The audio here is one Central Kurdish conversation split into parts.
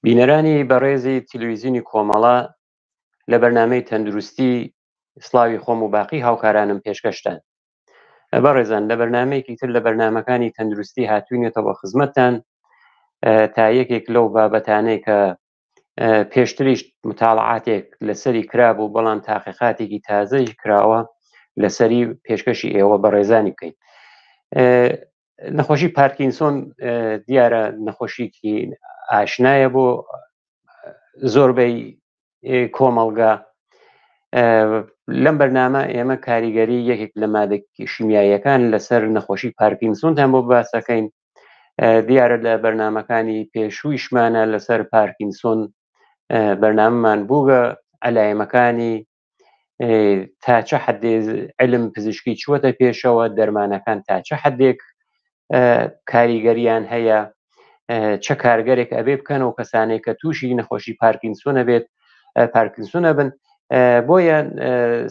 بینەرانی بەڕێزی تەلەڤیزیۆنی کۆمەڵە لە بەرنامەی تەندروستی سڵاوی خۆم و باقی هاوکارانم پێشکەشتان. بەڕێزان لە بەرنمەیەکی تر لە بەرنمەکانی تەندروستی هاتووینێتەوە بە خزمەتتان تا یەکێک لەو بابەتانەی کە پێشتریش متاڵعاتێک لەسەری کرابوو بەڵام تاقیقاتێکی تازەی کراوە لەسەری پێشکەشی ئێوە بەڕێزانی بکەین. نەخۆشی پارکینسۆن دیارە نەخۆشیکی ئاشنایە بۆ زۆربەی کۆمەڵگا. لەم بەرنامە ئێمە کاریگەری یەکێک لە مادە شیمیاییەکان لەسەر نەخۆشی پارکینسۆنتان بۆ باسەکەین. دیارە لە بەرنمەکانی پێشوویشمانە لەسەر پارکینسۆن بەرنامەمان بووگە ئەلایەمەکانی تا چە حەدێ علم پزیشکی چووەتە پێشەوە، دەرمانەکان تا چە حەدێک کاریگەریان هەیە، چه کارگەرێک ئەبێ بکەن و کەسانێک کە تووشی نەخۆشی پارکینسۆنە بێت پارکینسۆنە بن. بۆیە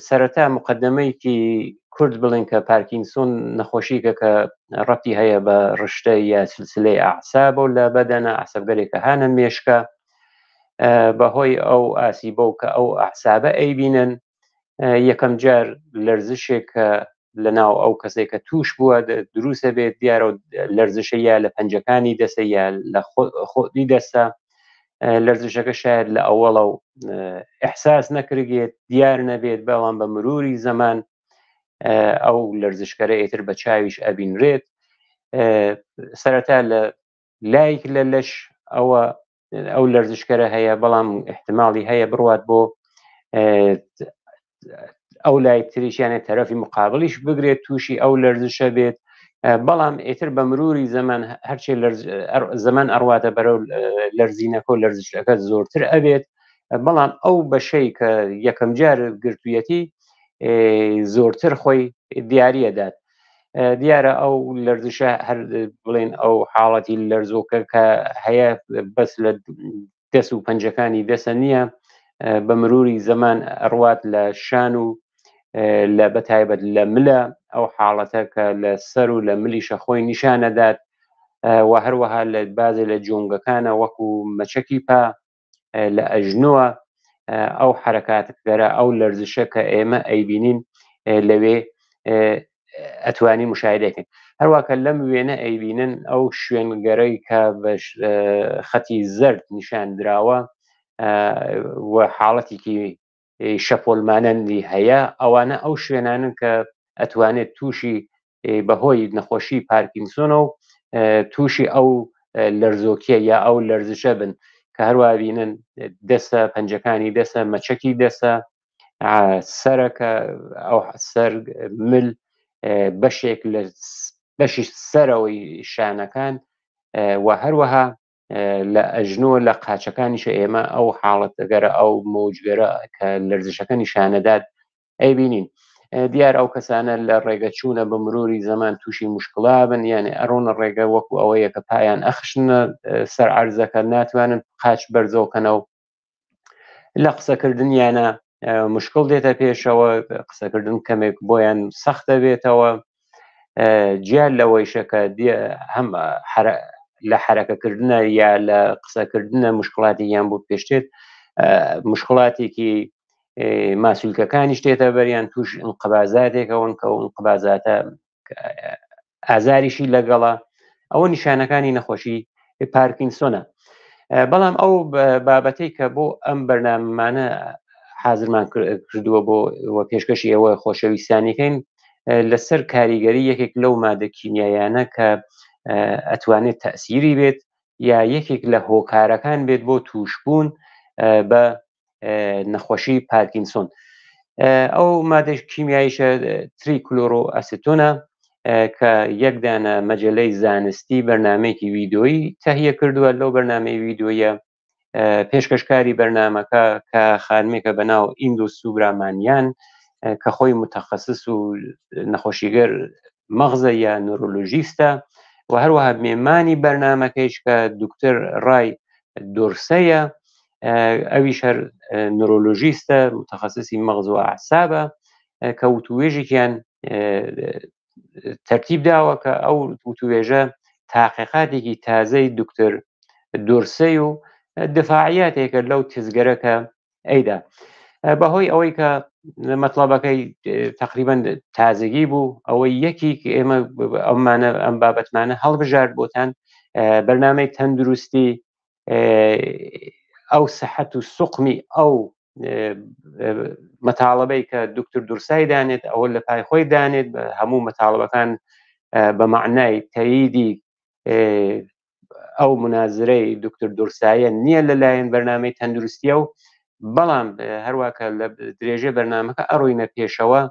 سەرەتا مقدمەیەکی کورد بڵێن کە پارکینسۆن نەخۆشیکە کە ڕەتی هەیە بە ڕشتە یا سلسلەی ئەعسابە و لە بەدەنە ئەعسەبگەرێکە هانە مێشکە بەهۆی ئەو ئاسیبە و کە ئەو ئەعسابە ئەیبینن یەکەم جار لەرزشێک لەناو ئەو کەسێک کە توش بووە دروستە بێت، دیارە لەرزشە یا لە پەنجەکانی دەسە یا لە خۆی دەسە، لەرزشەکە شاید لە ئەوەڵە و ئەحساس نەکرێت دیار نەبێت، بەڵام بە مروری زەمان ئەو لەرزشکەرە ئێتر بە چاویش ئەبینرێت. سەرەتا لە لایەک لە لەش ئەو لەرزشکەرە هەیە، بەڵام احتماڵی هەیە بڕوات بۆ ئەو لایەکتریشیانێت تەرەفی مقابلیش بگرێت تووشی ئەو لەرزشە بێت، بەڵام ئێتر بە مروری زەمان هەرچێ زەمان ئەڕواتە بەرەو لەرزینەکە و لەرزشەکە زۆرتر ئەبێت، بەڵام ئەو بەشەی کە یەکەم جار گرتوویەتی زۆرتر خۆی دیاریەدات. دیارە ئەو لەرزشە هەر بڵێن ئەو حاڵەتی لەرزۆکە کە هەیە بەس لە دەست و پەنجەکانی دەسە نییە، بە مروری زەمان ئەڕوات لە شان و لە بەتایبەت لە ملە ئەو حاڵەتە کە لە سەر و لە ملیشە خۆی نیشانەدات، و هەروەها لە بازێ لە جۆنگەکانە وەکو مەچەکی پا لە ئەژنووە ئەو حرەکاتەکەرە ئەو لەرزشە کە ئێمە ئەیبینین لەوێ ئەتوانی مشاهدەکەین. هەروواکە لەم وێنە ئەیبینن ئەو شوێنگەرەی کە بە خەتی زەرد نیشان دراوە و حاڵەتێکی شەپۆلمانەندی هەیە، ئەوانە ئەو شوێنانن کە ئەتوانێت تووشی بەهۆی نەخۆشی پارکینسۆنە و تووشی ئەو لەرزۆکیە یا ئەو لەرزشە بن، کە هەروە بینن دەسە پەنجەکانی دەسە مەچەکی دەسە سەرەکە ئەو سەر مل بەشێک لە بەشی سەرەوەی شانەکان و هەروەها لە ئەژنۆ لە قاچەکانیشە ئێمە ئەو حاڵەتەگەرە ئەو مۆجگەرە کە لەرزشەکە نیشانەدات ئەیبینین. دیار ئەو کەسانە لە ڕێگە چوونە بە مروری زەمان تووشی مشکڵا بن، یعنی ئەڕۆنە ڕێگە وەکو ئەوەیە کە پایان ئەخشنە سەر عەرزەکە ناتوانن قاچ بەرزەوکەنەوە، لە قسەکردنیانە مشکڵ دێتە پێشەوە، قسەکردن کەمێک بۆیان سەختە بێتەوە، جیان لەوەیشە کە هەم لە حرەکەکردنە یا لە قسەکردنە مشکڵاتێکیان بۆ پێشتێت، مشکڵاتێکی ماسوولکەکانی شتێتە بەریان توش انقبازاتێکەوەن کە انقبازاتە ئازاریشی لەگەڵە، ئەوە نیشانەکانی نەخۆشی پارکینسۆنە. بەڵام ئەو بابەتەی کە بۆ ئەم بەرنامەمانە حازرمان کردووە بۆ پێشکەشی ئەوە خۆشەویستانیەکەین لەسەر کاریگەری یەکێک لەو مادە کیمیایانە کە ئەتوانێت تەئسیری بێت یا یەکێک لە هۆکارەکان بێت بۆ توشبوون بە نەخۆشی پارکینسۆن. ئەو مادە کیمیاییشە تریکلۆرۆ ئەسیتۆنە کە یەکدانە مەجللەی زانستی بەرنمەیەکی ڤیدۆیی تەهیە کردووە. لەو بەرنامەی ڤیدۆیە پێشکەشکاری بەرنمەکە کە خانمێکە بەناو ئیندۆ سوبرامانیان کە خۆی متەخەسس و نەخۆشیگەر مەغزە یا نۆرۆلۆژیستە، و هەروەها مێمانی بەرنمەکەیش کە دوکتەر ڕای دۆرسەیە، ئەویش هەر نۆرۆلۆژیستە متەخەسیسی مەغز و ئەعسابە، کە وتوێژێکیان تەرتیب داوە کە ئەو وتوێژە تاقیقاتێکی تازەی دوکتەر دۆرسەی و دفاعیاتێکە لەو تزگەرەکە ئەیدا بەهۆی ئەوەی کە مەطلبەکەی تقریبا تازگی بوو ئەوەی یەکی ئێمە ئەم بابەتمانە هەڵبژارد بۆتان بەرنامەی تەندروستی ئەو سەحەت و سوقمی ئەو مەتاڵبەی کە دکتور دورسای دانێت ئەوە لە پای خۆی دانێت بە هەموو مەتاڵبەکان بە معنای تەییدی ئەو منازرەی دکتور دورسایە نییە لەلایەن بەرنامەی تەندروستیە و بەڵام هەروواکە لە درێژێ بەرنمەکە ئەڕۆینە پێشەوە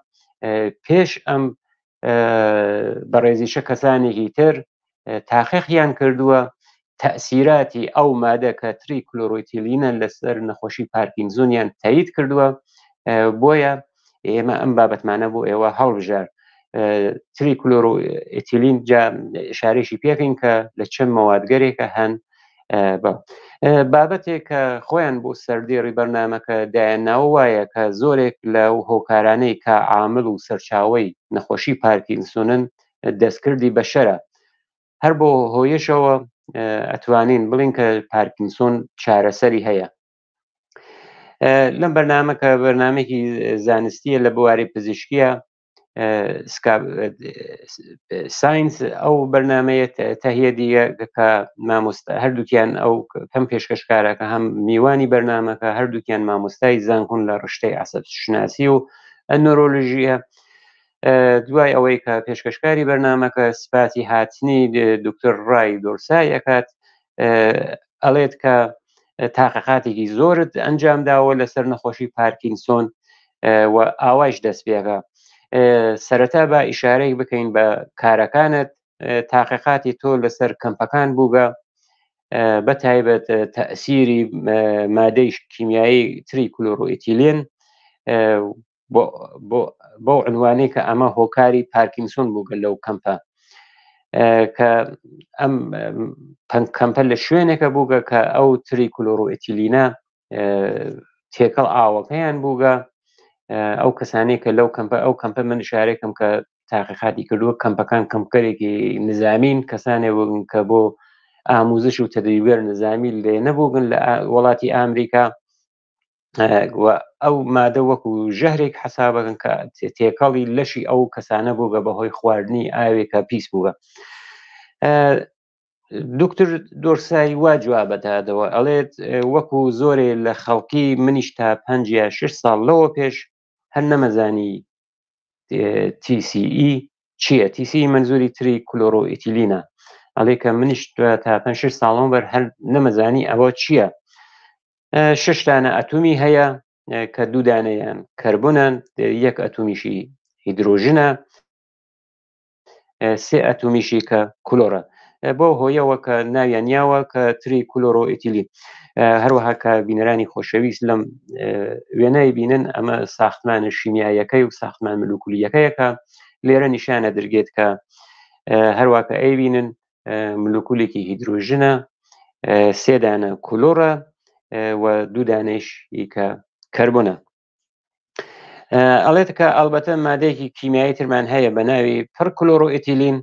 پێش ئەم بەڕێزیشە کەسانێکی تر تاقیقیان کردووە تەسیراتی ئەو مادە کە تریکلۆرۆئتیلینە لەسەر نەخۆشی پارکینزۆنیان تایید کردووە بۆیە ئێمە ئەم بابەتمانە بۆ ئێوە هەڵبژار تریکلۆرۆئتیلین جا شارێکی پێکەین کە لە چەند مەوادگەرێکە هەن بابەتێک کە خۆیان بۆ سەردێڕی بەرنمەکە دایانناوە وایە کە زۆرێک لە هۆکارانەی کە عامل و سەرچاوەی نەخۆشی پارکینسۆنن دەستکردی بەشەرە هەر بۆ هۆیشەوە ئەتوانین بڵین کە پارکینسۆن چارەسەری هەیە لەم بەرنمەکە بەرنمێکی زانستیە لە بواری پزیشکیە ساینس ئەو بەرنمەیە تەهیە دیگە کە مامۆستا هەردووکیان ئەو کەم پێشکەشکارەکە هەم میوانی بەرنمەکە هەردووکیان مامۆستای زانکۆن لە ڕشتەی عەسەب شناسی و نۆرۆلۆژیە دوای ئەوەی کە پێشکەشکاری بەرنمەکە سپاتی هاتنی دکتۆر ڕای دۆرسای ئەکات ئەڵێت کە تاقیقاتێکی زۆرت ئەنجام داوە لەسەر نەخۆشی پارکینسۆن و ئاوایش دەست پێکە سەرەتا بە ئیشارەی بکەین بە کارەکانت تاقیقاتی تۆ لەسەر کەمپەکان بووگە بەتایبەت تەئسیری مادەی کیمیایی تریکلۆرۆئتیلین بۆ عنوانەی کە ئەمە هۆکاری پارکینسۆن بووگە لەو کەمپە کە ئەم کەمپە لە شوێنێکە بووگە کە ئەو تریکلۆرۆئتیلینە تێکەڵ ئاوەکەیان بووگە ئەو کەسانەی کە لەو کەمپە ئەو کەمپە من شارێکم کە تاقیقاتی کردووە کەمپەکان کەمکەرێکی نظامین کەسانێ بوون کە بۆ ئاموزش و تەدریبێر نظامی لێ نەبووگن لە وڵاتی ئامریکا ئەو مادە وەکو ژەهرێک حسابەکەن کە تێکەڵی لەشی ئەو کەسانە بووگە بەهۆی خواردنی ئاوێکە پیس بووگە دکتور دۆرسایی وا جوابەدادەوە ئەڵێت وەکو زۆرێ لە خەڵکی منیش تا 5-6 ساڵ لەوە پێش هەر نەمەزانی TCE چییە TCE منزوری تریکلۆرۆئتیلینە ئەڵێ کە منیش تا 5-6 ساڵەوە بەر هەر نەمەزانی ئەوە چییە 6 دانە ئەتومی هەیە کە 2 دانەیان کەربۆنن 1 ئەتومیشی هیدرۆژنە 3 ئەتومیشی کە کلۆرە بۆ هۆیەوە کە ناویان یاوە کە تریکلۆرۆئتیلین هەروەها کە بینەرانی خۆشەویست لەم وێنەی بینن ئەمە ساختمانە شیمیایەکەی و ساختمان ملوکولیەکەیەکە لێرە نیشانە دەرگێت کە هەروواکە ئەی بینن ملوکولێکی هیدرۆژنە 3 دانە کلۆرە و 2 دانەیشی کە کەربۆنە ئەڵێت کە ئەلبەتە مادەیەکی کیمیایی ترمان هەیە بە ناوی پرکلۆرۆئتیلین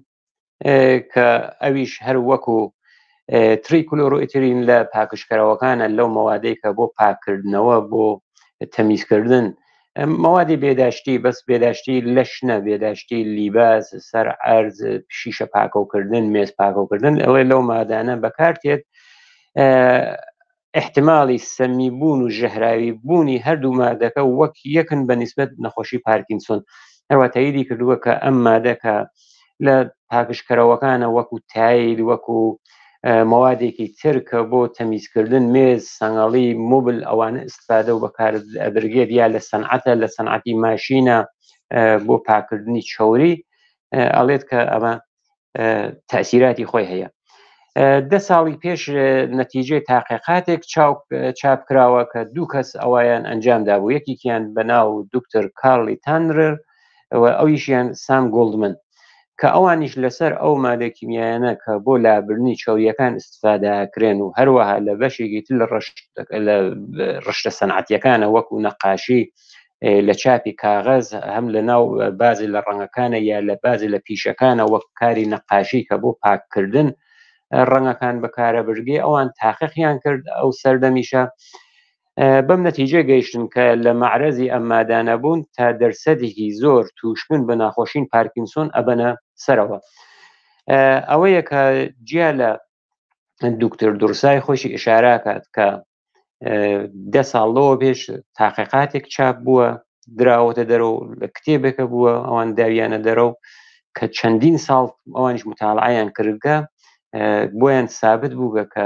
کە ئەویش هەر وەکو تریکلۆرۆئتیلین لە پاکشکەرەوەکانە لەو مەوادەی کە بۆ پاکردنەوە بۆ تەمیزکردن مەوادی بێداشتی بەس بێداشتی لەش نە بێداشتی لیباس سەر عەرز شیشە پاکەوکردن مێز پاکەوکردن ئەوەی لەو مادانە بەکارتێت احتمالی سەمیبوون و ژەهراوی بوونی هەردوو مادەکە وەک یەکن بە نیسبەت نەخۆشی پارکینسۆن هەروە تاییدی کردووە کە ئەم مادەکە لە پاکشکەرەوەکانە وەکو تاید وەکو مەوادێکی ترکە بۆ تەمیزکردن مێز سەنگەڵی موبل ئەوانە ئستفادە و بەکار ئەبرگێت یا لە سەنعەتە لە سەنعەتی ماشینە بۆ پاکردنی چۆری ئەڵێت کە ئەمە تەسیراتی خۆی هەیە 10 ساڵی پێش نەتیجەی تاقیقاتێک چاپکراوە کە 2 کەس ئەویان ئەنجامدا بوو یەکێکیان بەناو دکتۆر کارلی تانرر ئەویشیان سام گۆڵدمن کە ئەوانیش لەسەر ئەو مادە کیمیایانە کە بۆ لابرنی چۆریەکان ئستفادەکرێن و هەروەها لە بەشێکی تر لە ڕشتە سەنعەتیەکانە وەکو نەقاشی لە چاپی کاغەز هەم لە ناو بازی لە ڕەنگەکانە یا لە بازی لە پیشەکانە وەک کاری نەقاشی کە بۆ پاککردن ڕەنگەکان بەکارە بژگێ ئەوان تاقیقیان کرد ئەو سەردەمیشە بەم نەتیجە گەیشتن کە لە مەعرەزی ئەم مادانە بوون تا دەرسەدێکی زۆر تووشبوون بە ناخۆشین پارکینسۆن ئەبەنە سەرەوە. ئەوەیە کە جیا لە دکتۆر دورسای خۆشی ئشاراکات کە 10 ساڵەوە پێش تاقیقاتێک چاپ بووە دراوەتە دەرەوە لە کتێبێکە بووە ئەوان داویانە دەرەوە کە چەندین ساڵ ئەوانش متاڵعیان کردگە بۆیان ثابت بووگە کە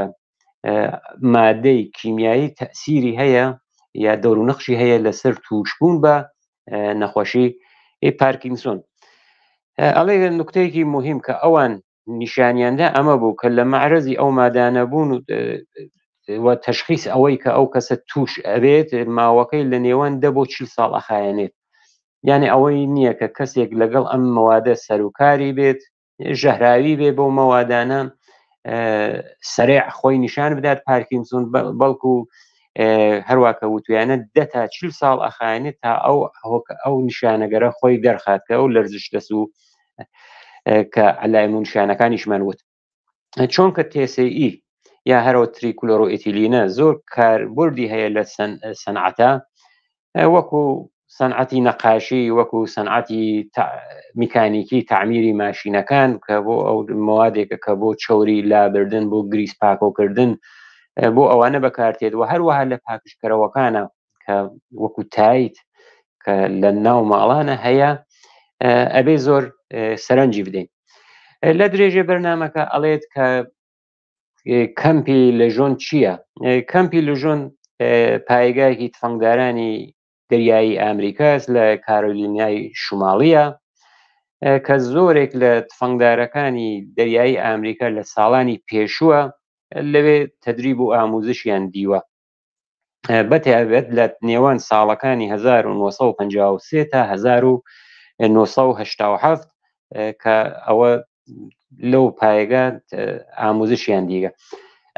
مادەی کیمیایی تەسیری هەیە یا دەورونەخشی هەیە لەسەر تووشبوون بە نەخۆشی پارکینسۆن. ئەڵێ نکتەیەکی مهم کە ئەوان نیشانیاندا ئەمە بوو کە لە مەعرەزی ئەو مادانە بوون و تەشخیص ئەوەی کە ئەو کەسە توش ئەبێت ماوەکەی لە نێوان 10 بۆ 40 ساڵ ئەخایەنێت. یعنی ئەوەی نییە کە کەسێک لەگەڵ ئەم مەوادە سەرکاری بێت ژەهراوی بێ بۆ مەوادانە سەرێع خۆی نیشان بدات پارکینسۆن بەڵکو هەروواکە وتویانە 10 تا 40 ساڵ ئەخایەنێت تا ئەو نیشانەگەرە خۆی دەرخات کە ئەو لەرزش دەسوو کە علایمە نیشانەکانیشمان وت چۆن کە TCE یا هەرەوە تریکلۆرۆئیتیلینە زۆر کاربردی هەیە لە سەنعەتە وەکو سەنعەتی نەقاشی وەکو سەنعەتی میکانیکی تعمیری ماشینەکان کە بۆ ئەو مەوادێکە کە بۆ چۆری لابردن بۆ گریس پاکۆکردن بۆ ئەوانە بەکارتێت و هەروەها لە پاکشکەرەوەکانە کە وەکو تایت کە لە ناو ماڵانە هەیە ئەبێ زۆر سەرنجی بدەین. لە درێژێ بەرنامەکە ئەڵێت کە کەمپی لە ژۆن چییە؟ کەمپی لە ژۆن پایگایەکی تفەنگدارانی دەریایی ئامریکاس لە کارۆلینای شوماڵیە کە زۆرێک لە تفەنگدارەکانی دەریایی ئامریکا لە ساڵانی پێشووە لەوێ تەدریب و ئاموزشیان دیوە بەتایبەت لە نێوان ساڵەکانی 1953 تا 1970 کە ئەوە لەو پایگا ئاموزشیان دیگە.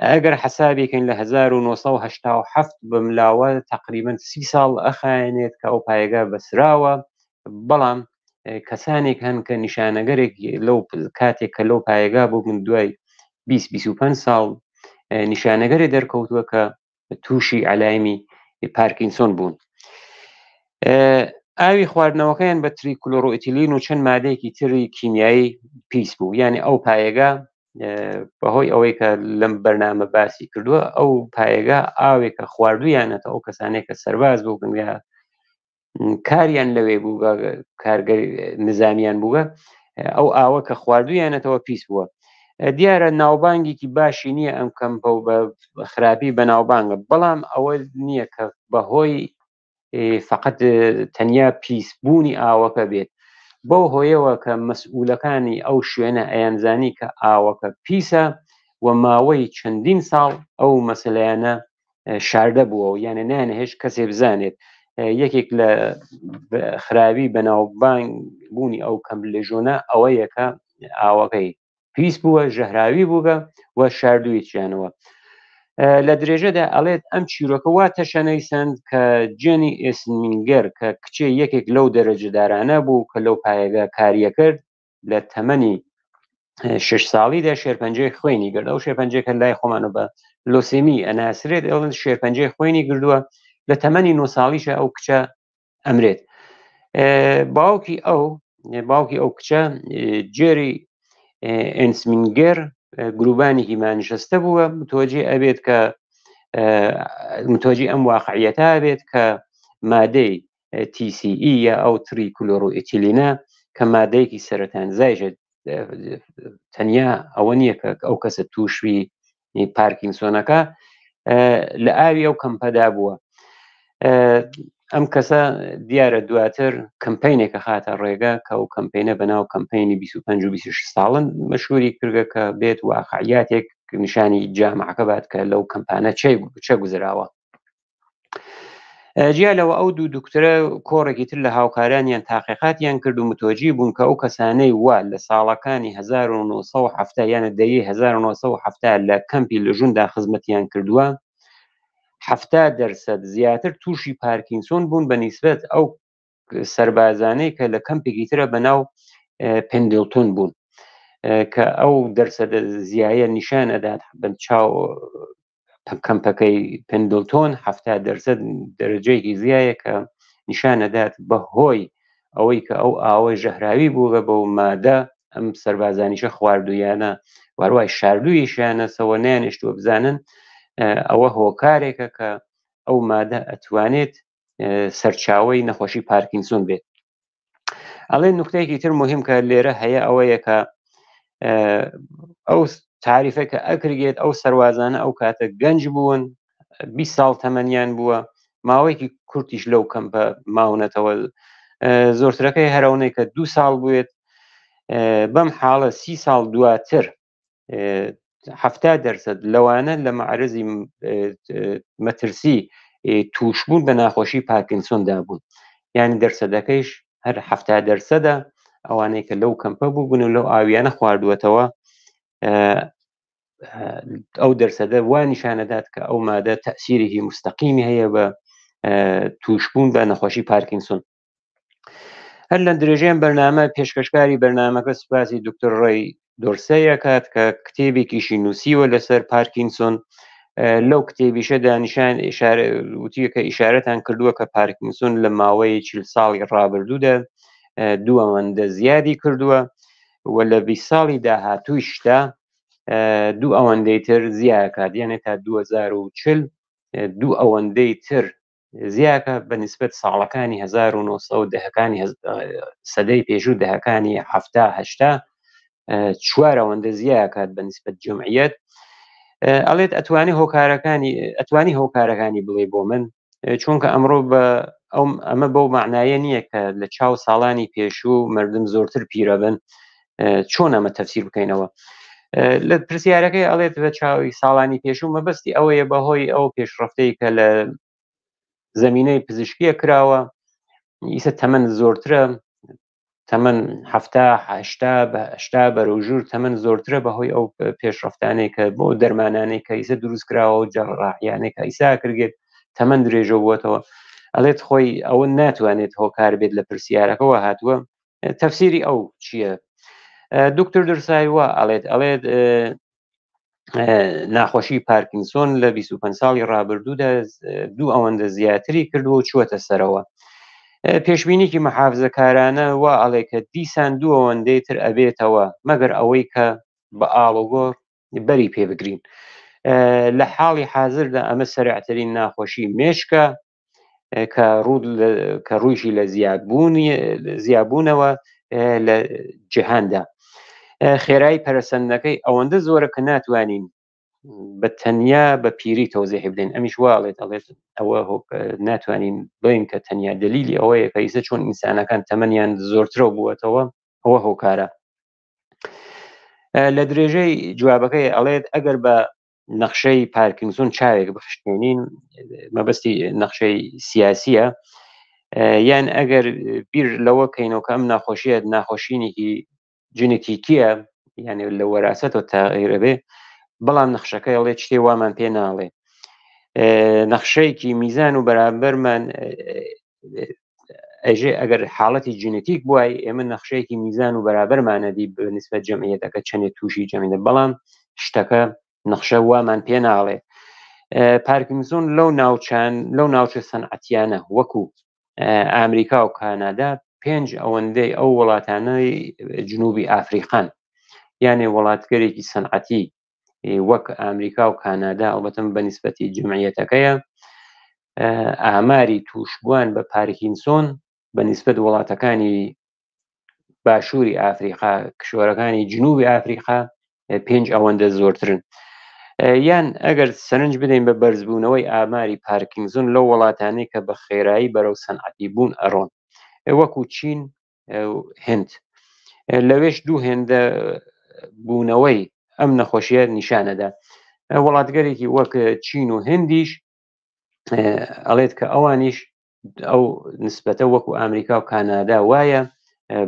ئەگەر حسابێکن لە 1970 بملاوە تقریبا 30 ساڵ ئەخایەنێت کە ئەو پایگا بەسراوە بەڵام کەسانێک هەن کە نیشانەگەرێک لەو کاتێک کە لەو پایگا بوو من دوای 20-25 ساڵ نیشانەگەری دەرکەوتووە کە تووشی علایمی پارکینسۆن بوون. ئاوی خواردنەوەکەیان بە تریکلۆرۆئیتیلین و چەند مادەیەکی تری کیمیایی پیس بوو یعنی ئەو پایگا بەهۆی ئەوەی کە لەم بەرنامە باسی کردووە ئەو پایگا ئاوێکە خواردویانەتە ئەو کەسانێک کە سەرباز بوو یا کاریان لەوێ بوو کارگەر نظامیان بووە ئەو ئاوە کە خواردویانەتەوە پیس بووە. دیارە ناوبانگێکی باشی نییە ئەم کەمپە و بە خراپی بە ناوبانگە بەڵام ئەوە نییە کە بەهۆی فقط تەنیا پیسبوونی ئاوەکە بێت بۆ هۆیەوە کە مەسئولەکانی ئەو شوێنە ئەیانزانی کە ئاوەکە پیسە و ماوەی چەندین ساڵ ئەو مەسەلەیانە شاردە بووە یانە نانەهێش کەسێ بزانێت یەکێک لە خراوی بەناوبانگ بوونی ئەو کەم لە ژۆنە ئەوەیە کە ئاوەکەی پیس بووە ژەهراوی بووگە و شاردووییانەوە. لە درێژەدا ئەڵێت ئەم چیرۆکە وا تەشەنەیسند کە جێنی ئێسمینگەر کە کچێ یەکێک لەو دەرەجەدارانە بوو کە لەو پایگا کاریە کرد لە تەمەنی 6 ساڵیدا شێرپەنجەی خوێنی کرد ئەو شێرپەنجەکە لای خۆمانە بە لۆسێمی ئەناسرێت ئەوڵن شێرپەنجەی خوێنی کردووە لە تەمەنی 9 ساڵیشە ئەو کچە ئەمرێت. باوکی ئەو کچە جێری ئێنسمینگەر گروبانێکی مانیشەستە بووە متوەجی ئەم واقعیەتە بێت کە مادەی TCE یا ئەو تریکلۆرۆئیتیلینە کە مادەیەکی سەرەتانزایشە تەنیا ئەوە نییە کە ئەو کەسە تووشوی پارکینسۆنەکە لە ئاوی ئەو کەمپەدا بووە. ئەم کەسە دیارە دواتر کەمپینێکە خاتە ڕێگە کە ئەو کەمپینە بەناو کەمپینی 25 و 26 ساڵن مەشهوری کردگە کە بێت واقعیاتێک نیشانی جامعەکە بات کە لەو کەمپانە چە گوزراوە. جیالەوە ئەو دوو دکتۆرە کۆڕێکی تر لە هاوکارانیان تاقیقاتیان کرد و متوەجی بوون کە ئەو کەسانەی وا لە ساڵەکانی 1970 یانە دەیە 1970 لە کەمپی لە ژووندا خزمەتیان کردووە 70% زیاتر تووشی پارکینسۆن بوون بە نیسبەت ئەو سەربازانەی کە لە کەمپێکی ترە بەناو پندلتون بوون. کە ئەو دەرسەدە زیایە نیشان ئەدات بن چاو کەمپەکەی پندلتۆن 70% دەرەجەیەکی زیایە کە نیشان ئەدات بەهۆی ئەوەی کە ئەو ئاوە ژەهراوی بووە بەو مادە ئەم سەربازانیشە خواردویانە واروای شاردوویشیانە سەوە نیانیشتووە بزانن ئەوە هۆکارێکە کە ئەو مادە ئەتوانێت سەرچاوەی نەخۆشی پارکینسۆن بێت. ئەڵێ نقطەیەکی تر مهم کە لێرە هەیە ئەوەیە کە ئەو تعریفە کە ئەکرێت ئەو سەروازانە ئەو کاتە گەنج بوون 20 ساڵ تەمەنیان بووە ماوەیەکی کورتیش لەو کەمپە ماونەتەوە زۆرترەکەی هەرەونەی کە 2 ساڵ بووێت بەم حاڵە 30 ساڵ دواتر 70% لەوانە لە معرضی مەترسی تووشبوون بە ناخۆشی پارکینسۆندا بوون یعنی دەرسەدەکەیش هەر 70% ئەوانەی کە لەو کەمپە بوو بوون و لەو ئاویانە خواردووەتەوە ئەو دەرسەدە وا نیشانەدات کە ئەو مادە تەسیرێکی مستەقیمی هەیە بە تووشبوون بە نەخۆشی پارکینسۆن. هەر لە درێژەیان بەرنامە پێشکەشکاری بەرنامەکە سوپاسی دکتۆر ڕۆی دۆرسەیە کات کە کتێبێکیشی نووسیوە لەسەر پارکینسۆن لەو کتێبیشەدا نیشان وتیە کە ئیشارەتان کردووە کە پارکینسۆن لە ماوەی 40 ساڵی ڕابردوودا دوو ئەوەندە زیادی کردووە و لە 20 ساڵی داهاتوویشدا دوو ئەوەندەی تر زیاکات یانێ تا 2040 دوو ئەوەندەی تر زیاکە بە نسبەت ساڵەکانی 1970ەکانی سەدەی پێشوو دەهەکانی 70 چوار ئەوەندە زیاکات بە نسبەت جمعیەت ئەڵێت ئەتوانی هۆکارەکانی بڵێ بۆ من چونکە ئەمڕۆ بە ئەمە بەو معنایە نییە کە لە چاو ساڵانی پێشوو مردم زۆرتر پیرە بن چۆن ئەمە تەفسیر بکەینەوە لە پرسیارەکەی ئەڵێت بە چاوی ساڵانی پێشوو مەبەستی ئەوەیە بەهۆی ئەو پێشڕەفتەی کە لە زمینەی پزیشکیە کراوە ئیسە تەمەن زۆرترە تەمەن 70 بەرەوژور تەمەن زۆرترە بەهۆی ئەو پێشڕەفتانەی کە بۆ دەرمانانەی کە ئیسە دروست کراوە و جەڕاحیانەی کە ئیسا کردێت تەمەن درێژە بووەتەوە ئەڵێت خۆی ئەوە ناتوانێت هۆکار بێت لە پرسیارەکەەوە هاتووە تەفسیری ئەو چییە دکتۆر دەرسایوە ئەڵێت ناخۆشی پارکینسۆن لە 25 ساڵی ڕابردوودا دوو ئەوەندە زیاتری کردووە و چووەتە سەرەوە پێشبینیکی مەحافزەکارانە وا ئەڵێ کە دیسان دوو ئەوەندەی تر ئەبێتەوە مەگەر ئەوەی کە بە ئاڵۆگۆ بەری پێبگرین لە حاڵی حاضردا ئەمە سەرعترین ناخۆشی مێشکە کە ڕوویشی لە زیابوونەوە لە جیهاندا خێرایی پەرسەندەکەی ئەوەندە زۆرە کە ناتوانین بە تەنیا بە پیری تۆزیح بدەین ئەمیش واڵێت ئەوە ناتوانین بڵین کە تەنیا دلیلی ئەوەیە کە ئیسە چۆن ئینسانەکان تەمەنیان زۆرترە بووەتەوە ئەوە هۆکارە لە درێژەی جوابەکەی ئەڵێت ئەگەر بە نەخشەی پارکینسۆن چاوێک بخشتێنین مەبەستی نەخشەی سیاسیە یان ئەگەر بیر لەوە کەینەوە کە ئەم ناخۆشیە ناخۆشینێکی جنێتیکیە یعنی لە وەراسەتەوە تاغیرە بێ بەڵام نەخشەکەی ئەڵێ شتێ وامان پێ ناڵێ نەخشەیەکی میزان و بەرامبەرمان ئەژێ ئەگەر حاڵەتی جنێتیک بووای ئێمە نەخشەیەکی میزان و بەرابەرمانەدی بنسبەت جەمعیەتەکە چەندێک تووشی جەمعیەت بەڵام شتەکە نەخشە وامان پێ ناڵێ پارکینسۆن لەو ناوچە سەنعەتیانە وەکو ئامریکا و کانادا 5 ئەوەندەی ئەو وڵاتانەی جنوبی ئافریقان یانێ وڵاتگەرێکی سەنعەتی وەک ئامریکا و کانادا ئەڵبەتەن بە نیسبەتی جمعیەتەکەیە ئاماری تووشبووان بە پارکینسۆن بە نیسبەت وڵاتەکانی باشووری ئافریقا کشوەرەکانی جنوبی ئافریقا 5 ئەوەندە زۆرترن یان ئەگەر سەرنج بدەین بە بەرزبوونەوەی ئاماری پارکینسۆن لەو وڵاتانەی کە بە خێرایی بەرەو سەنعەتی بوون ئەڕۆن وەکو چین هند لەوێش دوو هێندە بوونەوەی ئەم نەخۆشیە نیشانەدا وڵاتگەرێکی وەک چین و هندیش ئەڵێت کە ئەوانیش ئەو نسبەتە وەکو ئامریکا و کانادا وایە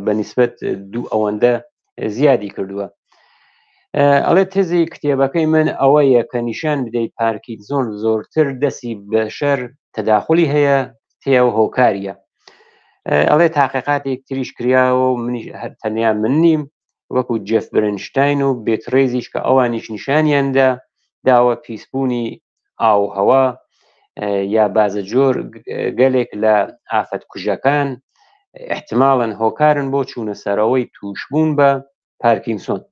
بە نیسبەت دوو ئەوەندە زیادی کردووە ئەڵێت تێزی کتێبەکەی من ئەوەیە کە نیشان بدەیت پارکینسۆن زۆرتر دەستی بەشەر تەداخلی هەیە تێو هۆکاریە ئەڵێ تاقیقاتێک تریش کراوە و منیش تەنیا من نیم وەکو جێف برنشتاین و بێتڕێزیش کە ئەوانیش نیشانیاندا داوە پیسبوونی ئاوهەوا یا بازەجۆر گەلێک لە ئافەت کوژەکان احتماڵەن هۆکارن بۆ چوونە سەرەوەی تووشبوون بە پارکینسۆن.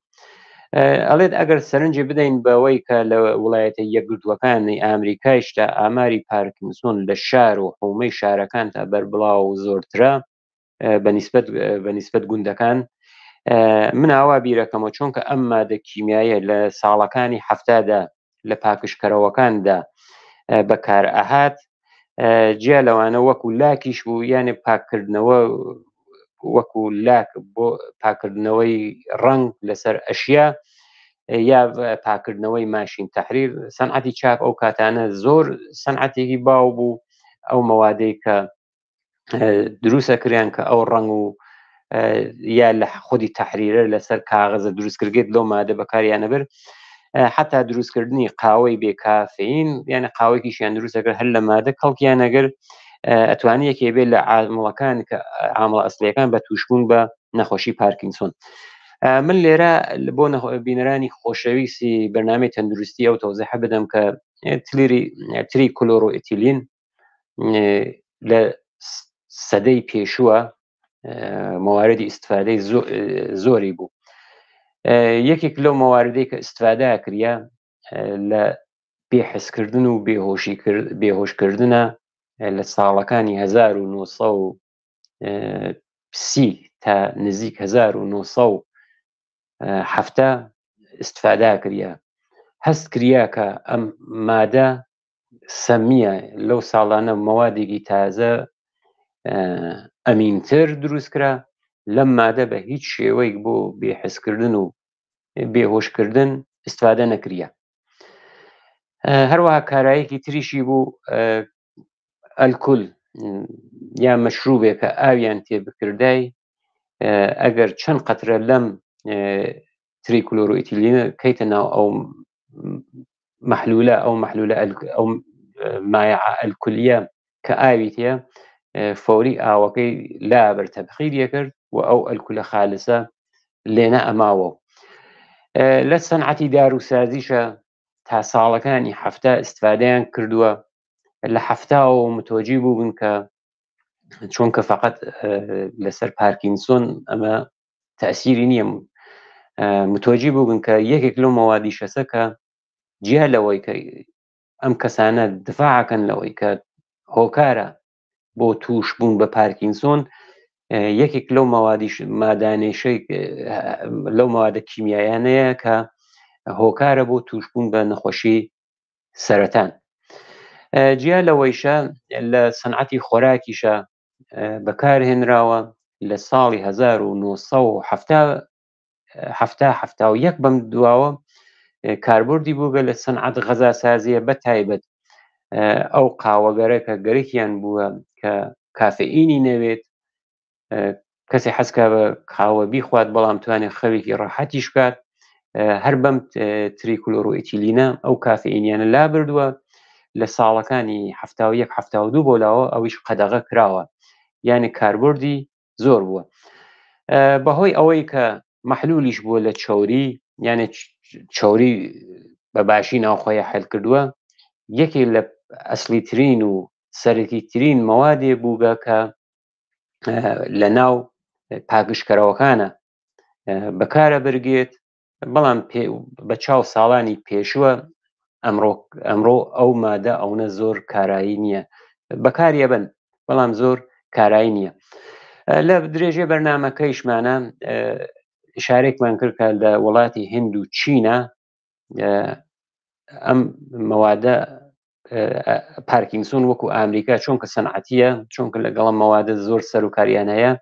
ئەڵێت ئەگەر سەرنجی بدەین بەوەی کە لە وڵایەتە یەکگرتووەکانی ئامریکایشدا ئاماری پارکینسۆن لە شار و حومەی شارەکان تا بەربڵاو و زۆرترە بەنسبەت گوندەکان، من ئاوا بیرەکەمەوە چونکە ئەم مادە کیمیایە لە ساڵەکانی هەفتادا لە پاکشکەرەوەکاندا بەکار ئەهات، جیا لەوانە وەکو لاکیش بوو، یانێ پاککردنەوە وەکو لاک بۆ پاکردنەوەی ڕنگ لەسەر ئەشیا یا پاکردنەوەی ماشین تەحریر. سەنعەتی چاپ ئەو کاتانە زۆر سەنعەتێکی باو بوو، ئەو مەوادەی کە دروستە کریان کە ئەو ڕنگ و یا لە خودی تەحریرە لەسەر کاغەزە دروستکردێت لەو مادە بەکاریانەبر، حتا دروستکردنی قاوەی بێکافین یانە قاوەیەکیشیان دروستەکرد هەر لە مادە کەڵکیانەگەر ئەتوانی یەکێ بێت لە عامڵەکان کە عامڵە ئەسڵیەکان بە تووشبوون بە نەخۆشی پارکینسۆن. من لێرە بۆ بینەرانی خۆشەویستی بەرنامەی تەندروستی ئەو تەوزیح بدەم کە تری کلۆرۆئتیلین لە سەدەی پێشووە مەواردی ئیستفادەی زۆری بوو. یەکێک لەو مەواردەی کە ئیستفادا کریا لە بێحسکردن و بێهۆشکردنە لە ساڵەکانی 1930 تا نزیک 1970 ئیستفادا کریا. هەست کریا کە ئەم مادە سەمیە لەو ساڵانە مەوادێکی تازە ئەمینتر دروستکرا، لەم مادە بە هیچ شێوەیەک بۆ بێحسکردن و بێهۆشکردن ئیستفادە نەکریا. هەروەها کارایەکی تریشی بوو ئەلکول یا مەشروبێک کە ئاویان تێبکردای ئەگەر چەند قەترە لەم تریکلۆرۆئتیلینە کەیتە ناو ئەو مەحلولە ئەو مایع ئەلکولیە کە ئاوی تێ فۆری ئاوەکەی لابەر تەبخیریە کرد و ئەو ئەلکولە خالسە لێنە ئەماوە. لە سەنعەتی داروسازیشە تا ساڵەکانی هەفتە ئیستفادەیان کردووە. لە هەفتاوە متوەجی بووبن کە چونکە فقط لەسەر پارکینسۆن ئەمە تەئسیری نییە، متوەجی بووبن کە یەکێک لەو مەوادی شەسە کە جیا لەوەی کە ئەم کەسانە دفاعکەن لەوەی کە هۆکارە بۆ تووشبوون بە پارکینسۆن، یەکێک لەو مادانێشەی لەو مەوادە کیمیایانەیە کە هۆکارە بۆ تووشبوون بە نەخۆشی سەرەتان. جیا لەوەیشە لە سەنعەتی خۆراکیشە بەکارهێنراوە لە ساڵی 1970 بەم دواوە کاربردی بووگە لە سەنعەت غەزاسازیە بە تایبەت ئەو قاوەگەرە کە گەرەکیان بووە کە کافئینی نەوێت، کەسی حەزکا بە قاوە بیخوات بەڵام توانێت خەوێکی ڕاحەتیش بکات، هەر بەم تریکلۆرۆئتیلینە ئەو کافئینیانە لا بردووە. لە ساڵەکانی 1970 بۆلاوە ئەویش قەدەغە کراوە، یعنی کاربردی زۆر بووە. بەهۆی ئەوەی کە مەحلولیش بووە لە چۆری، یعنی چۆری بە باشی ناوخۆیە حل کردووە، یەکێک لە ئەسلی ترین و سەرەکی ترین مەوادێ بووگە کە لە ناو پاکشکەرەوەکانە بەکارە بەرگێت، بەڵام بە چاو ساڵانی پێشووە ئەمڕۆ ئەو مادە ئەوە زۆر کارایی نییە، بەکاریە بن بەڵام زۆر کارایی نییە. لە درێژێ بەرنامەکەیشمانە ئشارێکمان کرد کە لە وڵاتی هند و چینە ئەم مەوادە پارکینسۆن وەکو ئامریکا چونکە سەنعەتیە، چونکە لەگەڵم مەوادە زۆر سەرۆکاریان هەیە،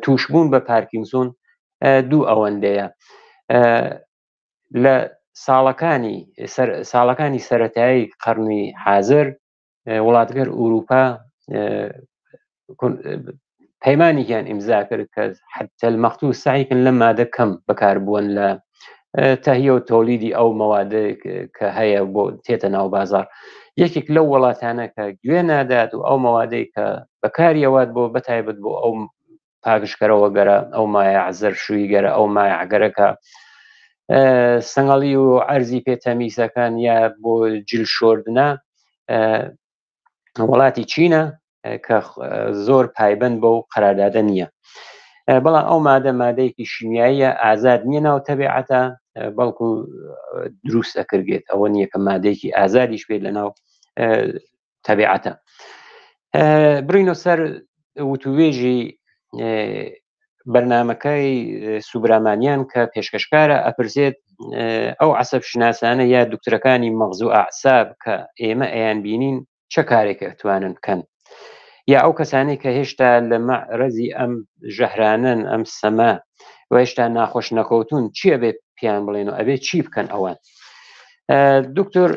تووشبوون بە پارکینسۆن دوو ئەوەندەیە. لە ساڵەکانی سەرەتایی قەرنی حازر وڵاتگەر ئوروپا پەیمانێکیان ئیمزا کرد کە حتى المەختوو سعیکن لەم مادە کەم بەکاربوون لە تەهیە و تۆلیدی ئەو مەوادە کە هەیە بۆ تێتە ناو بازار. یەکێک لەو وڵاتانە کە گوێ نادات و ئەو مەوادەی کە بەکاریەوات بۆ بەتایبەت بۆ ئەو پاکشکەرەوە گەرە ئەو مایە عزەر شووی گەرە ئەو مایە عگەرەکە سەنگەڵی و عەرزی پێتەمیسەکان یا بۆ جل شۆردنە وڵاتی چینە کە زۆر پایبەند بەو قەراردادە نییە. بەڵام ئەو مادەیەکی شیمیاییە ئازاد نییە ناو تەبیعەتە بەڵکو دروست ئەکرێت ئەوە نییە کە مادەیەکی ئازادیش بێت لە ناو تەبیعەتە. بڕینۆ سەر وتوێژی بەرنامەکەی سوبرامانیان کە پێشکەشکارە ئەپرسێت ئەو عەسەب شناسانە یا دکتۆرەکانی مەغز و ئەعساب کە ئێمە ئەیان بینین چه کارێک ئەتوانن بکەن، یا ئەو کەسانەی کە هێشتا لە مەعرەزی ئەم ژەهرانن ئەم سەما و هێشتا ناخۆش نەکەوتون چییە بێت پیان بڵێن و ئەبێت چی بکەن ئەوان. دکتۆر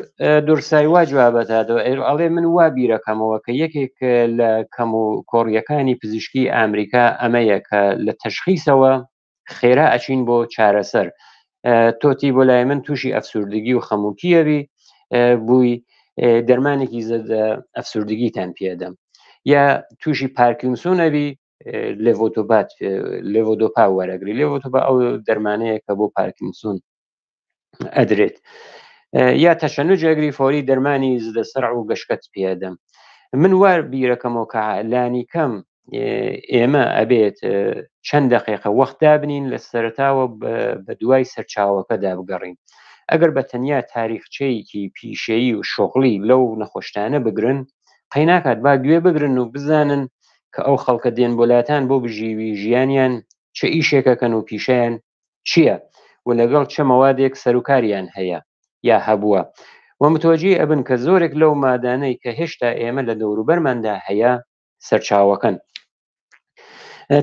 دورسای وا جوابەتادەوە ئەڵێ من وا بیرەکەمەوە کە یەکێک لە کەم و کۆڕیەکانی پزیشکی ئامریکا ئەمەیە کە لە تەشخیصەوە خێرا ئەچین بۆ چارەسەر. تۆتی بۆ لای من تووشی ئەفسوردگی و خەموکیەوی بووی دەرمانێکی زەدە ئەفسوردگیتان پێدەم، یا تووشی پارکینسۆنەبی لێڤۆدۆپا وەرەگری. لێڤۆدۆپا ئەو دەرمانەیە کە بۆ پارکینسۆن ئەدرێت، یا تەشەنجێگری فۆری دەرمانی زدە سەرع و گەشکەت پێدەم. من وار بیرەکەمەوە کە لانی کەم ئێمە ئەبێت چەند دقیقە وەخت دابنین لە سەرتاوە بە دوای سەرچاوەکەدا بگەڕین. ئەگەر بە تەنیا تاریخچەیەکی پیشەیی و شۆغڵی لەو نەخۆشتانە بگرن قەیناکات با گوێ بگرن و بزانن کە ئەو خەڵکە دێن بۆلاتان بۆ بژیوی ژیانیان چه ئیشێکەکەن و پیشیان چییە و لەگەڵ چه مەوادێک سەرکاریان هەیە یا هەبووە، و متوەجی ئەبن کە زۆرێک لەو مادانەی کە هێشتا ئێمە لە دەوروبەرماندا هەیە سەرچاوەکەن.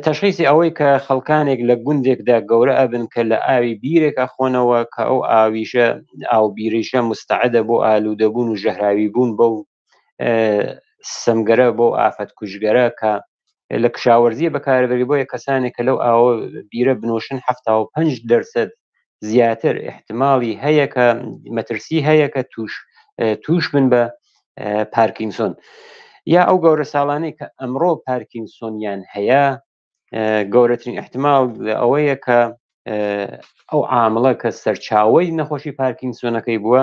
تەشخیصی ئەوەی کە خەڵکانێک لە گوندێکدا گەورە ئەبن کە لە ئاوی بیرێک ئەخۆنەوە کە ئەو ئاویشە ئاو بیریشە مستعدە بۆ ئالوودەبوون و ژەهراوی بوون بەو سەمگەرە بۆ ئافەت کوژگەرە کە لە کشاوەرزیە بەکاربێت بۆیە کەسانێک کە لەو ئاوە بیرە بنووشن 75% زیاتر احتمالی هەیە کە مەترسی هەیە کە توش بن بە پارکینسۆن، یا ئەو گەورە ساڵانەی کە ئەمڕۆ پارکینسۆنیان هەیە گەورەترین احتمال ئەوەیە کە ئەو عامڵە کە سەرچاوەی نەخۆشی پارکینسۆنەکەی بووە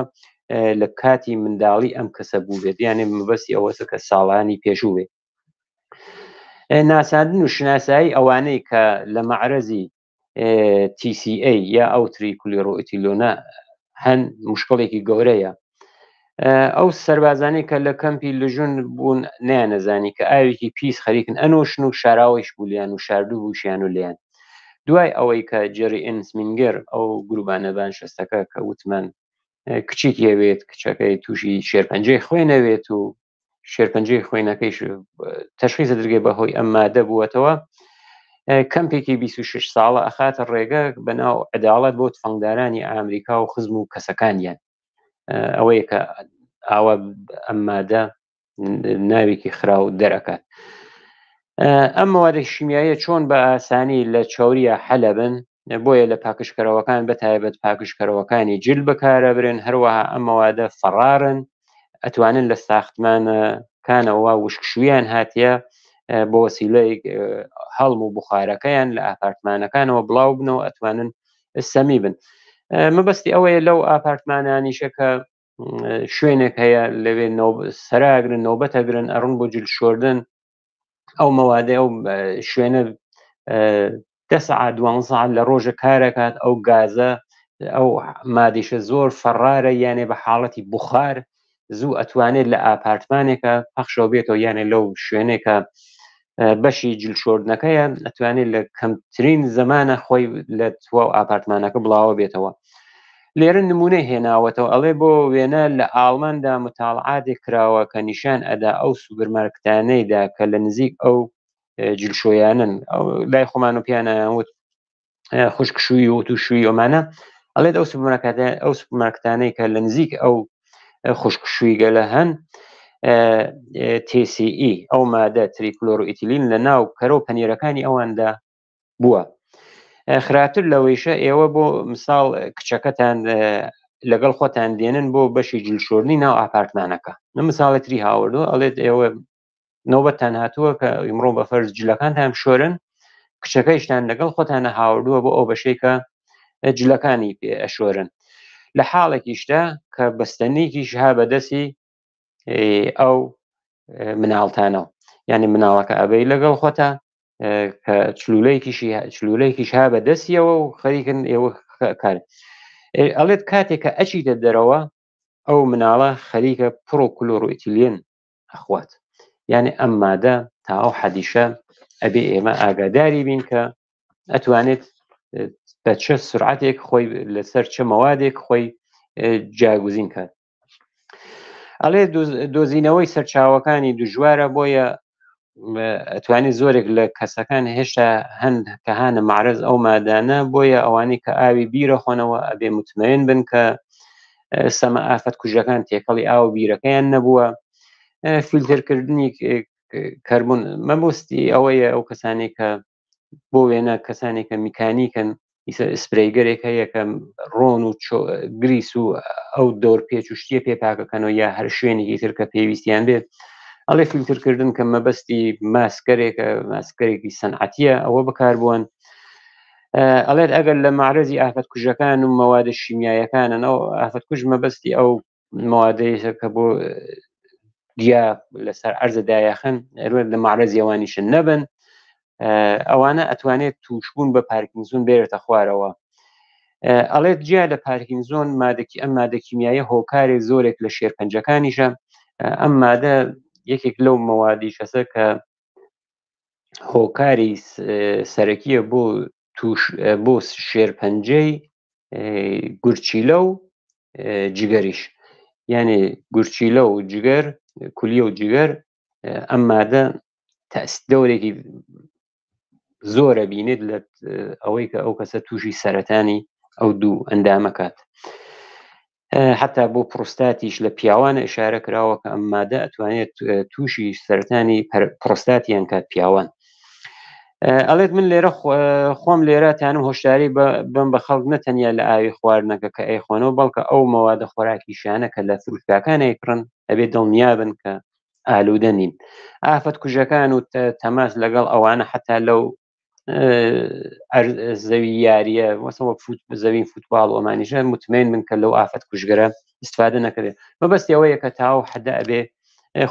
لە کاتی منداڵی ئەم کەسە بوو بێت، یانێ مەبەستی ئەوەسە کە ساڵانی پێشوو بێت. ناساندن و شناسایی ئەوانەی کە لە مەعرەزی TCA یا ئەو تریکلۆرۆئتیلۆنە هەن مشکڵێکی گەورەیە. ئەو سەربازانەی کە لە کەمپی لژون بوون نیانەزانی کە ئاوێکی پیس خەریکن ئەنۆشن و شاراوەیش بولیان و شاردوو بووشیان و لیان. دوای ئەوەی کە جێری ئینسمینگەر ئەو گروبانەبان شەستەکە کە وتمان کچیت هەوێت کچەکەی تووشی شێرپەنجەی خوێنەوێت و شێرپەنجەی خوێنەکەیش تەشخیصە درگێ بەهۆی ئەم مادە بووەتەوە، کەمپێکی 26 ساڵە ئەخاتە ڕێگە بەناو عەداڵەت بۆ تفەنگدارانی ئامریکا و خزم و کەسەکانیان. ئەوەیە کە ئاوا ئەم مادە ناوێکی خراو دەرەکات. ئەم مەوادە شیمیاییە چۆن بە ئاسانی لە چاوریە حەلەبن، بۆیە لە پاکشکەرەوەکان بەتایبەت پاکشکەرەوەکانی جل بەکارە برن، هەروەها ئەم مەوادە فەڕارن، ئەتوانن لە ساختمانەکانەوە وشکشویان هاتیە بۆ وەسیلەی هەڵم و بخارەکەیان لە ئاپارتمانەکانەوە بڵاو بنەوە ئەتوانن سەمی بن. مەبەستی ئەوەیە لەو ئاپارتمانانیشە کە شوێنێک هەیە لەوێ سەراگرن نۆبەتەگرن ئەڕون بۆ جل شۆردن ئەو مەوادە ئەو شوێنە 10 ساعات 12 ساعات لە ڕۆژە کارەکات، ئەو گازە ئەو مادیشە زۆر فەڕارە یانێ بە حاڵەتی بخار زوو ئەتوانێت لە ئاپارتمانێکە پەخشەوە بێتەوە یانێ لەو شوێنێکە بەشی جلشۆردنەکەیە ئەتوانێت لە کەمترین زەمانە خۆی لە توا ئاپارتمانەکە بڵاوە بێتەوە. لێرە نمونەی هێناوەتەوە ئەڵێ بۆ وێنە لە ئاڵماندا متاڵعاتێک کراوە کە نیشان ئەدا ئەو سوپەرمارکتانەیدا کە لە نزیک ئەو جلشۆیانن لای خۆمان و پیانەوت خوشکشووی و تووشووی ئەمانە، ئەڵێت ئەو سوپەرمارکتانەی کە لە نزیک ئەو خوشکشووی گەلە هەن TCE ئەو مادە تریکلۆرئیتیلین لە ناو کەرە و پەنیرەکانی ئەواندا بووە. خراتر لەوەیشە ئێوە بۆ مثال کچەکەتان لەگەڵ خۆتان دێنن بۆ بەشی جلشۆردنی ناو ئاپارتمانەکە. نمساڵێتری هاوردەوە ئەڵێت ئێوە نۆبەتان هاتووە کە ئیمڕۆ بە فەرز جلەکانتان شۆرن، کچەکەیشتان لەگەڵ خۆتانە هاوردووە بۆ ئەو بەشەی کە جلەکانی پێ ئەشۆرن لە حاڵێکیشدا کە بەستەنێکیش ها بەدەستی ئەو مناڵتانەوە یعنی مناڵەکە ئەبەی لەگەڵ خۆتە کە چلولەیەکیش ها بەدەستیەوە و خەریکن ئێوە کار ئەڵێت کاتێک کە ئەچیتە دەرەوە ئەو مناڵە خەریکە پرۆکلۆرۆئتیلێن ئەخوات یعنی ئەم مادە تا ئەو حەدیشە ئەبێ ئێمە ئاگاداری بین کە ئەتوانێت بە چه سرعتێک خۆی لەسەر چه مەوادێک خۆی جاگوزین کات ئەڵێ دۆزینەوەی سەرچاوەکانی دژوارە بۆیە ئەتوانێت زۆرێک لە کەسەکان هێشتا هەند کە هانە معرز ئەو مادانە بۆیە ئەوانەی کە ئاوی بیرە خۆنەوە ئەبێ متمەن بن کە سەمە ئافەت کوژەکان تێکەڵی ئاو بیرەکەیان نەبووە فیلترکردنی کەربوون مەبستی ئەوەیە ئەو کەسانی کە بۆ وێنە کەسانی کە میکانیکن سپرەیگەرێک هەیە کە ڕۆن و گریس و ئەو دۆر پێچ و شتێ پێ پاکەکەنەوە یا هەر شوێنێکی تر کە پێویستیان بێت ئەڵێ فیلترکردن کە مەبەستی ماسکەرێکە ماسکەرێکی سەنعەتیە ئەوە بەکاربوون ئەڵێت ئەگەر لە معرەزی ئافەت کوژەکان و مەوادە شیمیایەکانن ئەو ئافەت کوژ مەبەستی ئەو مەوادەیە کە بۆ دیا لەسەر عەرزەدایەخن لە معرەزی ئەوانیشن نەبن ئەوانە ئەتوانێت تووشبوون بە پارکینزۆن بێرێتە خوارەوە ئەڵێت جیا لە پارکینزۆن ئەم مادە کیمیایە هۆکارێک زۆرێک لە شێرپەنجەکانیشە ئەم مادە یەکێک لەو مەوادی شەسە کە هۆکاری سەرەکیە بۆ شێرپەنجەی گورچیلە و جگەریش یعنی گورچیلە و جگەر کولیە و جگەر ئەم مادە دەورێکی زۆرە بینێت لە ئەوەی کە ئەو کەسە تووشی سەرەتانی ئەو دوو ئەندامەکات حتا بۆ پرۆستاتیش لە پیاوانە ئشارە کراوە کە ئەم مادە ئەتوانێت تووشی سەرەتانی پرۆستاتیان کات پیاوان ئەڵێت من لێرە خۆم لێرە تانم هۆشداری بم بە خەڵک نەتەنیا لە ئاوی خواردنەکە کە ئەیخۆنەوە بەڵکە ئەو مەوادە خۆراکیشانە کە لە فروشگاکانە ئەیکڕن ئەبێت دڵنیابن کە ئالوودە نین ئافەت کوژەکان و تەماس لەگەڵ ئەوانە حتا لەو زەوی یاریە وەسەوە زەوین فوتباڵ و ئەمانیشە متمەن من کە لەو ئافەت کوژگەرە استفادە نەکرێت مەبەستی ئەوەیە کە تاو حەدە ئەبێ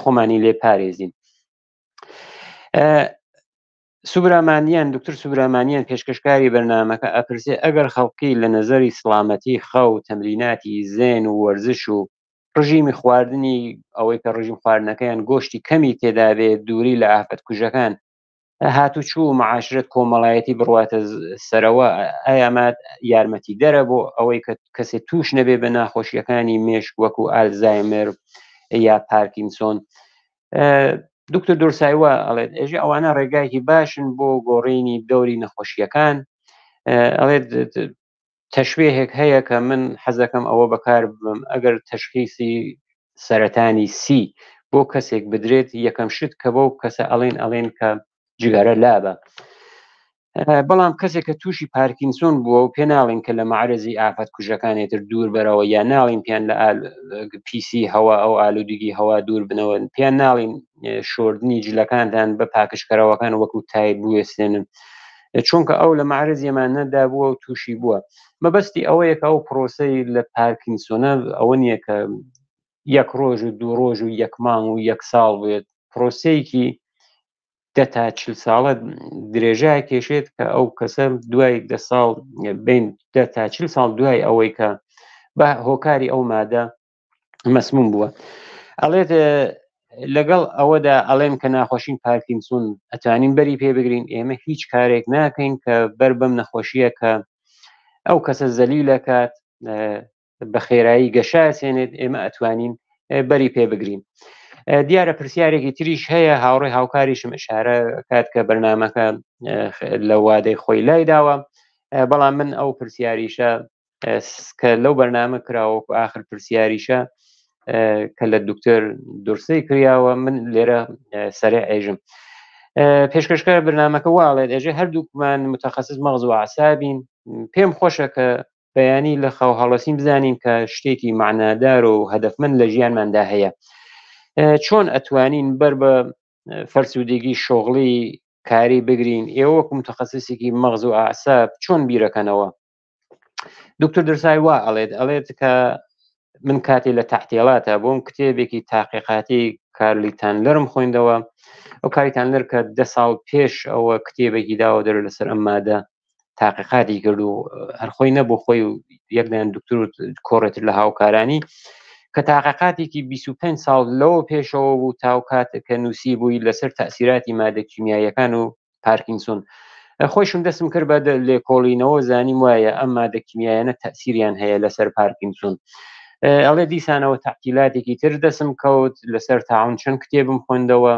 خۆمانی لێ پارێزین سوبرامانیان دکتۆر سوبرامانیان پێشکەشکاری بەرنامەکە ئەپرسێ ئەگەر خەڵکی لە نەزەری سڵامەتی خەو تەمریناتی زێن و وەرزش و ڕژیمی خواردنی ئەوەی کە ڕژیم خواردنەکەیان گۆشتی کەمی تێدا بێت دووری لە ئافەت کوژەکان هاتوچوو معاشرەت کۆمەڵایەتی بڕواتە سەرەوە ئەیامات یارمەتی دەرە بۆ ئەوەی کە کەسێک توش نەبێ بە ناخۆشیەکانی مێشک وەکو ئالزایمەر یا پارکینسۆن دکتۆر دۆرسایوە ئەڵێت ئێژێ ئەوانە ڕێگایکی باشن بۆ گۆڕینی دەوری نەخۆشیەکان ئەڵێت تەشوێهێک هەیە کە من حەزەکەم ئەوە بەکار بم ئەگەر تەشخیصی سەرەتانی سی بۆ کەسێک بدرێت یەکەم شت کە بۆ کەسە ئەڵێن کە جگەرە لابە بەڵام کەسێک کە تووشی پارکینسۆن بووە و پێ ناڵین کە لە معرەزی ئافەت کوژەکانێتر دوور بەرەوە یا ناڵین پیان لە پیسی هەوا ئەو ئالودگی هەوا دوور بنەوە پیان ناڵین شۆردنی جلەکاندان بە پاکشکەرەوەکان وەکو تای بوێستێنن چونکە ئەو لە معرەزیەمان نەدا بووە و تووشی بووە مەبەستی ئەوەیە کە ئەو پرۆسەی لە پارکینسۆنە ئەوە نییە کە یەک ڕۆژ و دوو ڕۆژ و یەک مانگ و یەک ساڵ بێت پرۆسەیەکی 10 تا 40 ساڵە درێژای کێشێت کە ئەو کەسە دوای 10 ساڵ بین 10 تا 40 ساڵ دوای ئەوەی کە بە هۆکاری ئەو مادە مەسموم بووە ئەڵێت لەگەڵ ئەوەدا ئەڵێن کە ناخۆشین پارکینسۆن ئەتوانین بەری پێ بگرین ئێمە هیچ کارێک ناکەین کە بەر بەم نەخۆشیە کە ئەو کەسە زەلیلە کات بە خێرایی گەشاسێنێت ئێمە ئەتوانین بەری پێ بگرین دیارە پرسیارێکی تریش هەیە هاوڕێی هاوکاریشم ئشارە کات کە بەرنامەکە لە وادەی خۆی لای داوە بەڵام من ئەو پرسیاریشە کە لەو بەرنامە کراوە و آخر پرسیاریشە کە لە دکتۆر دورسەی کریاوە من لێرە سەرێ ئێژم پێشکەشکار بەرنامەکە واڵێت ئێژێ هەردووکمان متەخەسس مەغز و عەسابین پێم خۆشە کە بەیانی لە خەو هەڵەسین بزانین کە شتێکی معنادار و هەدەفمەند لە ژیانماندا هەیە چۆن ئەتوانین بەر بە فەرسوودگی شۆغڵی کاری بگرین. ئێوە وەکو متخەسیسێکی مەغز و ئاعساب چۆن بیرەکەنەوە؟ دکتۆر دەرسای وا ئەڵێت کە من کاتێ لە تەحتیڵاتە بۆم کتێبێکی تاقیقاتی کارلی تانلەرم خوێندەوە. ئەو کاری تانلەر کە 10 ساڵ پێش ئەوە کتێبێکی داوە دەرە لەسەر ئەم مادە تاقیقاتی کرد و هەرخۆی نەبوو خۆی و یەکدایان دکتۆر کۆڕێتر لە هاوکارانی کە تاقیقاتێکی 25 ساڵ لەوە پێشەوە بوو تاو کاتێک کە نووسی بووی لەسەر تەأسیراتی مادە کیمیاییەکان و پارکینسۆن. خۆشم دەستم کرد بە لێکۆڵینەوە زانیم وایە ئەم مادە کیمیایانە تەأسیریان هەیە لەسەر پارکینسۆن. ئەڵێ دیسانەوە تەحتیلاتێکی تر دەسم کەوت لەسەر تاعون چەند کتێبم خوێندەوە.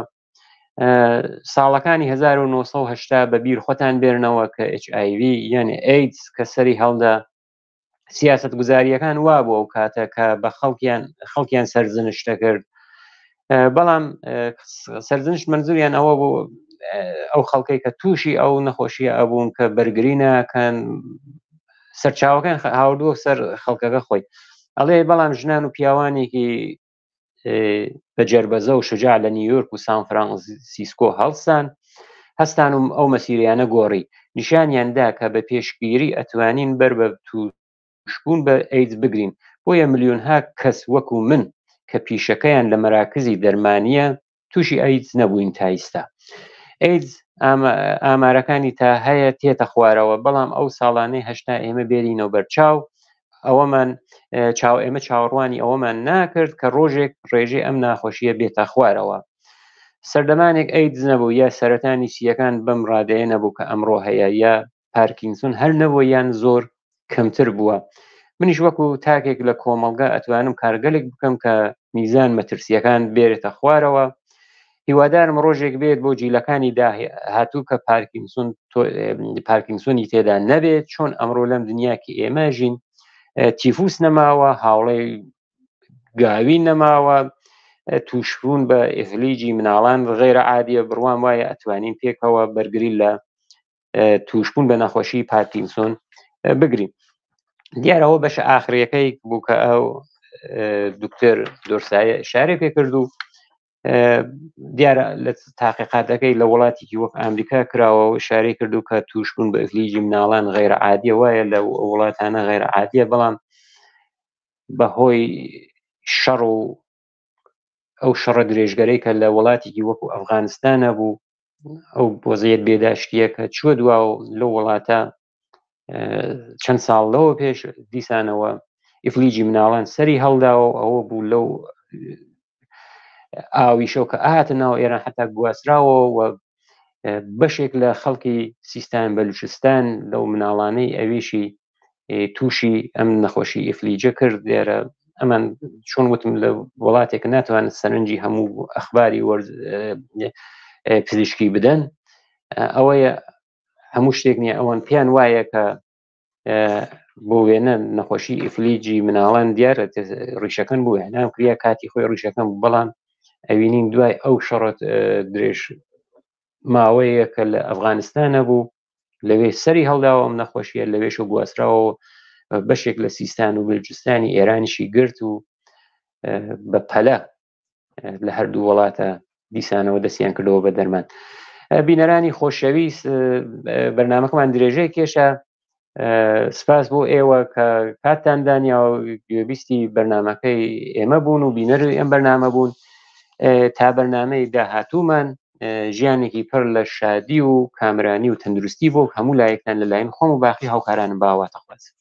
ساڵەکانی 1970 بەبیر خۆتان بێرنەوە کە HIV یعنی ئەیدز کە سەری هەڵدا سیاست گوزاریەکان وا بووە و کاتە کە بە خەڵکیان سەرزنشتە کرد. بەڵام سەرزنشت منزوریان ئەوە بوو ئەو خەڵکەی کە تووشی ئەو نەخۆشیە ئەبوون کە بەرگری ناکەن سەرچاوەکان هاوردووە سەر خەڵکەکە خۆی. ئەڵێ بەڵام ژنان و پیاوانێکی بە جەربەزە و شجاع لە نیویۆرک و سان فرانسیسکۆ هەڵسان هەستان و ئەو مەسیریانە گۆڕی نیشانیاندا کە بە پێشگیری ئەتوانین بەر بە توشبوون بە ئەیدز بگرین. بۆیە ملیۆنها کەس وەکو من کە پیشەکەیان لە مەراکزی دەرمانیە تووشی ئەیدز نەبووین تا ئێستا. ئەیدز ئامارەکانی تا هەیە تێتە خوارەوە، بەڵام ئەو ساڵانەی هەشتا ئێمە بێرینەوە بەرچاو ئەوەمان ئێمە چاوەڕوانی ئەوەمان ناکرد کە ڕۆژێک ڕێژێ ئەم ناخۆشیە بێتە خوارەوە. سەردەمانێک ئەیدز نەبوو یا سەرەتانی سیەکان بەم ڕادەیە نەبوو کە ئەمڕۆ هەیە یا پارکینسۆن هەر نەبووە یان زۆر کەمتر بووە. منیش وەکو تاکێک لە کۆمەڵگا ئەتوانم کارگەلێک بکەم کە میزان مەترسیەکان بێرێتە خوارەوە. هیوادارم ڕۆژێک بێت بۆ جیلەکانی داهاتوو کە پارکینسۆنی تێدا نەبێت چۆن ئەمڕۆ لەم دنیاکی ئێمە ژین تیفوس نەماوە، هاوڵەی گاوی نەماوە، توشبوون بە ئیفلیجی مناڵان غێرە عادیە. بڕوام وایە ئەتوانین پێکەوە بەرگری لە توشبوون بە نەخۆشی پارکینسۆن بگرین. دیارەوە بەشە ئاخرەکەی بوو کە ئەو دکتۆر دۆرسایە شارێ پێ کرد و دیارە لە تاقیقاتەکەی لە وڵاتێکی وەک ئەمریکا کراوە و شارەی کردو کە توشبوون بە ئیفلیجی مناڵان غێرە عادیە. وایە لە وڵاتانە غێرە عادیە، بەڵام بەهۆی شەڕ و ئەو شەڕە درێژگەرەی کە لە وڵاتێکی وەکو ئەفغانستانە بوو ئەو وەزعیەت بێداشتیە کە چووە دوا و لەو وڵاتە چەند ساڵ لەوە پێش دیسانەوە ئیفلیجی مناڵان سەری هەڵداوە. ئەوە بوو لەو ئاویشەو کە ئاهاتە ناو ئێران حتا گواستراوە و بەشێک لە خەڵکی سیستان بەلوچستان لەو مناڵانەی ئەویشی تووشی ئەم نەخۆشی ئیفلیجە کرد. دیارە ئەمان چۆن وتم لە وڵاتێک ناتوانێت سەرنجی هەموو ئەخباری پزیشکی بدەن. ئەوەیە هەموو شتێک نییە. ئەوان پێیان وایە کە بۆ وێنە نەخۆشی ئیفلیجی مناڵان دیارە ڕیشەکەن بوو هێنام کریا کاتی خۆی ڕیشەکەن، بەڵام ئەوینین دوای ئەو شەڕەت درێژ ماوەیە کە لە ئەفغانستانە بوو لەوێ سەری هەڵداوە ئەم نەخۆشیە، لەوێش و گواستراوە بەشێک لە سیستان و بلوچستانی ئێرانیشی گرت و بە پەلە لە هەردوو وڵاتە دیسانەوە دەستیان کردەوە بە دەرمان. بینەرانی خۆشەویست، بەرنامەکەمان درێژەی کێشە. سپاس بۆ ئێوە کە کاتتان دانیاوە گوێبیستی بەرنامەکەی ئێمە بوون و بینەری ئەم بەرنامە بوون. تا بەرنامەی داهاتوومان ژیانێکی پڕ لە شادی و کامرانی و تەندروستی بۆ هەموو لایەکان لەلایەن خۆم و باقی هاوکارانم باواتە خوازم.